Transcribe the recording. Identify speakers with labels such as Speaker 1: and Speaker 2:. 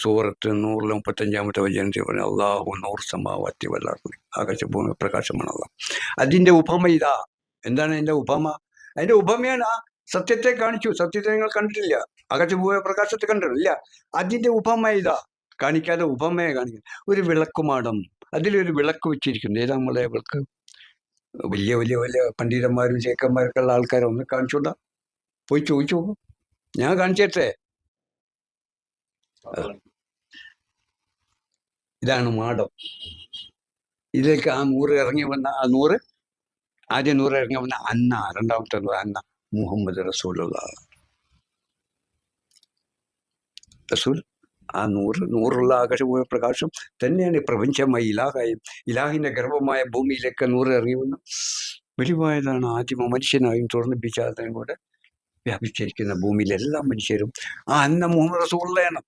Speaker 1: സൂറത്ത് 135 വചനത്തിൽ പറഞ്ഞു അള്ളാഹു നൂർ സമാവാത്തി വല്ലാർന്ന്, ആകാശഭൂമി പ്രകാശമാണ് അള്ളാഹ്. അതിൻ്റെ ഉപമ ഇതാ. എന്താണ് അതിൻ്റെ ഉപമ? അതിൻ്റെ ഉപമയാണ് ആ സത്യത്തെ കാണിച്ചു. സത്യത്തെ നിങ്ങൾ കണ്ടിട്ടില്ല, ആകാശഭൂമി പ്രകാശത്തെ കണ്ടിട്ടില്ല. അതിൻ്റെ ഉപമ ഇതാ, കാണിക്കാതെ ഉപമയെ കാണിക്കുക. ഒരു വിളക്കുമാടം, അതിലൊരു വിളക്ക് വെച്ചിരിക്കുന്നു. ഏതാ നമ്മളെ വിളക്ക്? വലിയ വലിയ വലിയ പണ്ഡിതന്മാരും ചേക്കന്മാരൊക്കെ ഉള്ള ആൾക്കാരെ ഒന്ന് കാണിച്ചോണ്ടാ, പോയി ചോദിച്ചു നോക്കും. ഞാൻ കാണിച്ചേ. ഇതാണ് മാടം. ഇതിലേക്ക് ആ നൂറ് ഇറങ്ങി വന്ന ആ നൂറ്, ആദ്യം നൂറ് ഇറങ്ങി വന്ന അന്ന, രണ്ടാമത്തെ അന്ന മുഹമ്മദ് റസൂൽ. ആ നൂറുള്ള ആകാശഭൂമി പ്രകാശം തന്നെയാണ് പ്രപഞ്ചമായി ഇലാഹായും ഇലാഹിന്റെ ഗർഭമായ ഭൂമിയിലേക്ക് നൂറ് ഇറങ്ങി വന്നു വെളിവായതാണ്. ആദ്യമ മനുഷ്യനായും തുടർന്ന് ബിജാതനും കൂടെ വ്യാപിച്ചിരിക്കുന്ന ഭൂമിയിലെല്ലാ മനുഷ്യരും ആ അന്ന മുഹമ്മദ് റസൂലുള്ളയാണ്.